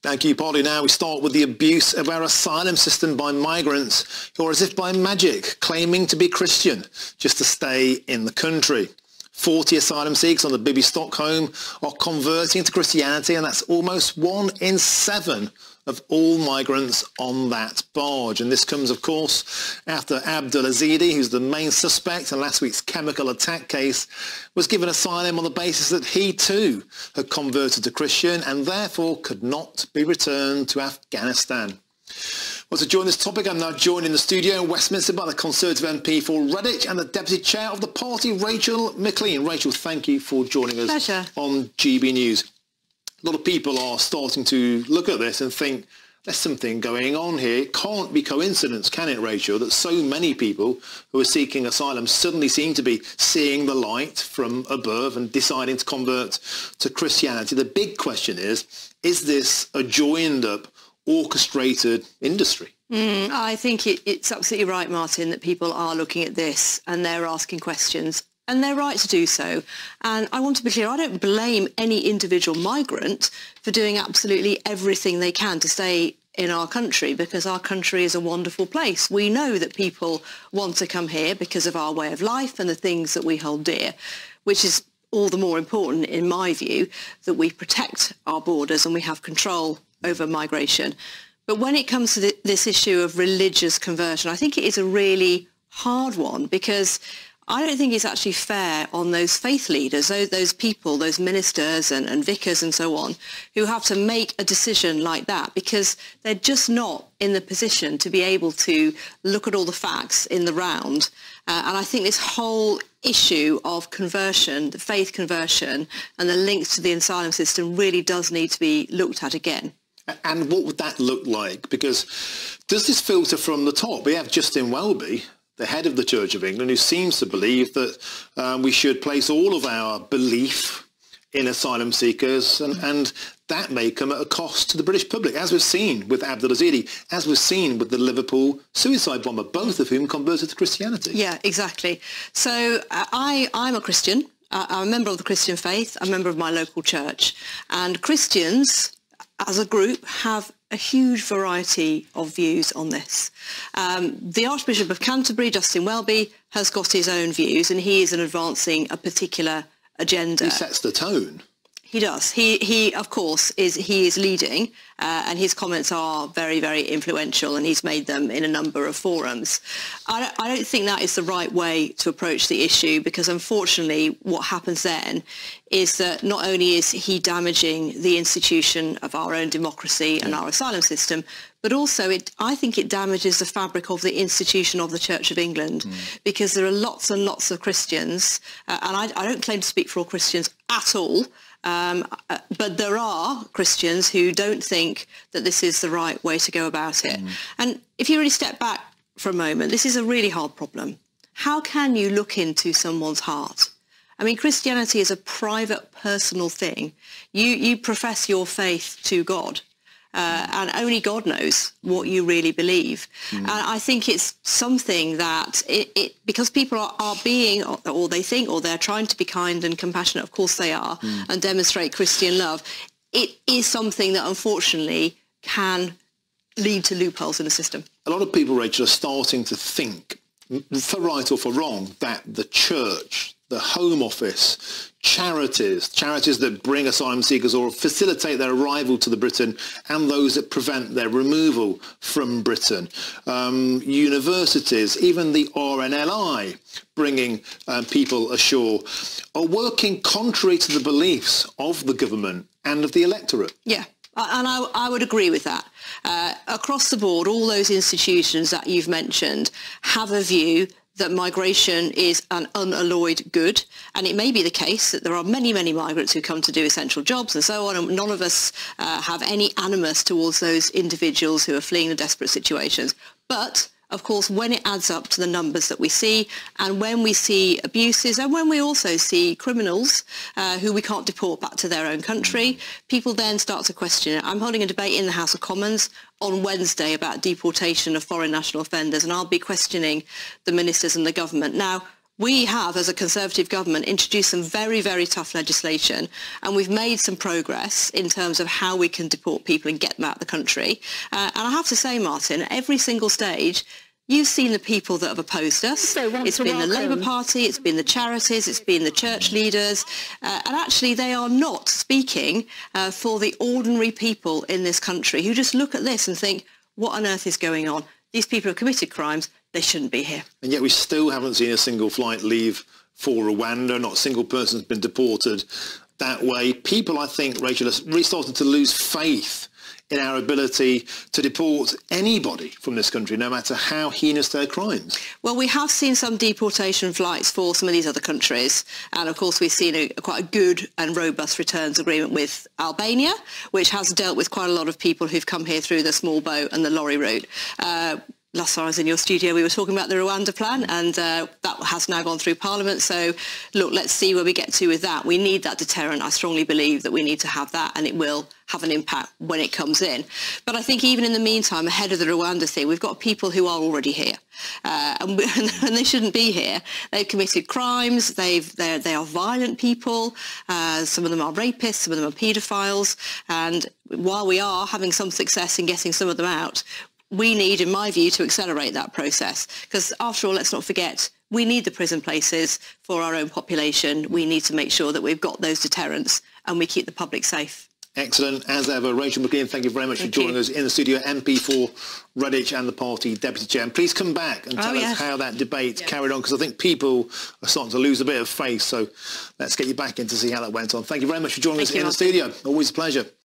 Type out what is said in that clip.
Thank you, Polly. Now we start with the abuse of our asylum system by migrants who are, as if by magic, claiming to be Christian just to stay in the country. 40 asylum seekers on the Bibi Stockholm are converting to Christianity, and that's almost 1 in 7 of all migrants on that barge. And this comes, of course, after Abdul Azidi, who's the main suspect in last week's chemical attack case, was given asylum on the basis that he too had converted to Christian and therefore could not be returned to Afghanistan. Well, to join this topic, I'm now joined in the studio in Westminster by the Conservative MP for Redditch and the Deputy Chair of the party, Rachel McLean. Rachel, thank you for joining us Pleasure. On GB News. A lot of people are starting to look at this and think there's something going on here. It can't be coincidence, can it, Rachel, that so many people who are seeking asylum suddenly seem to be seeing the light from above and deciding to convert to Christianity. The big question is this a joined-up, orchestrated industry? I think it's absolutely right, Martin, that people are looking at this and they're asking questions. And they're right to do so. And I want to be clear, I don't blame any individual migrant for doing absolutely everything they can to stay in our country, because our country is a wonderful place. We know that people want to come here because of our way of life and the things that we hold dear, which is all the more important, in my view, that we protect our borders and we have control over migration. But when it comes to this issue of religious conversion, I think it is a really hard one, because I don't think it's actually fair on those faith leaders, those people, those ministers and vicars and so on, who have to make a decision like that, because they're just not in the position to be able to look at all the facts in the round. And I think this whole issue of conversion, the faith conversion and the links to the asylum system really does need to be looked at again. And what would that look like? Because does this filter from the top? We have Justin Welby, the head of the Church of England, who seems to believe that we should place all of our belief in asylum seekers, and that may come at a cost to the British public, as we've seen with Abdul Azidi, as we've seen with the Liverpool suicide bomber, both of whom converted to Christianity. Yeah, exactly. So I'm a Christian. I'm a member of the Christian faith, a member of my local church, and Christians as a group have a huge variety of views on this. The Archbishop of Canterbury, Justin Welby, has got his own views, and he is advancing a particular agenda. He sets the tone. He does. He of course, is leading, and his comments are very, very influential, and he's made them in a number of forums. I don't think that is the right way to approach the issue, because unfortunately what happens then is that not only is he damaging the institution of our own democracy and our asylum system, but also I think it damages the fabric of the institution of the Church of England, because there are lots and lots of Christians, and I don't claim to speak for all Christians at all, but there are Christians who don't think that this is the right way to go about it. And if you really step back for a moment, this is a really hard problem. How can you look into someone's heart? I mean, Christianity is a private, personal thing. You profess your faith to God. And only God knows what you really believe. And I think it's something that, because people are being, or they think, or they're trying to be kind and compassionate, of course they are, and demonstrate Christian love, it is something that unfortunately can lead to loopholes in the system. A lot of people, Rachel, are starting to think, for right or for wrong, that the church, the Home Office, charities that bring asylum seekers or facilitate their arrival to Britain, and those that prevent their removal from Britain, universities, even the RNLI bringing people ashore, are working contrary to the beliefs of the government and of the electorate. Yeah. And I would agree with that. Across the board, all those institutions that you've mentioned have a view that migration is an unalloyed good, and it may be the case that there are many, many migrants who come to do essential jobs and so on, and none of us have any animus towards those individuals who are fleeing the desperate situations. But of course, when it adds up to the numbers that we see, and when we see abuses, and when we also see criminals who we can't deport back to their own country, people then start to question it. I'm holding a debate in the House of Commons on Wednesday about deportation of foreign national offenders, and I'll be questioning the ministers and the government. Now, We have, as a Conservative government, introduced some very, very tough legislation, and we've made some progress in terms of how we can deport people and get them out of the country. And I have to say, Martin, at every single stage, you've seen the people that have opposed us. It's been the Labour Party, it's been the charities, it's been the church leaders, and actually they are not speaking for the ordinary people in this country who just look at this and think, what on earth is going on? These people have committed crimes, they shouldn't be here. And yet we still haven't seen a single flight leave for Rwanda. Not a single person has been deported that way. People, I think, Rachel, are really starting to lose faith in our ability to deport anybody from this country, no matter how heinous their crimes. Well, we have seen some deportation flights for some of these other countries. And of course, we've seen quite a good and robust returns agreement with Albania, which has dealt with quite a lot of people who've come here through the small boat and the lorry route. Last time I was in your studio, we were talking about the Rwanda plan, and that has now gone through Parliament. So, look, let's see where we get to with that. We need that deterrent. I strongly believe that we need to have that, and it will have an impact when it comes in. But I think even in the meantime, ahead of the Rwanda thing, we've got people who are already here, and they shouldn't be here. They've committed crimes. They are violent people. Some of them are rapists. Some of them are paedophiles. And while we are having some success in getting some of them out, we need, in my view, to accelerate that process. Because after all, let's not forget, we need the prison places for our own population. We need to make sure that we've got those deterrents and we keep the public safe. Excellent. As ever, Rachel McGeehan, thank you very much for joining us in the studio, MP for Redditch and the party Deputy Chair. And please come back and tell us how that debate carried on, because I think people are starting to lose a bit of faith. So let's get you back in to see how that went on. Thank you very much for joining us in the studio. Always a pleasure.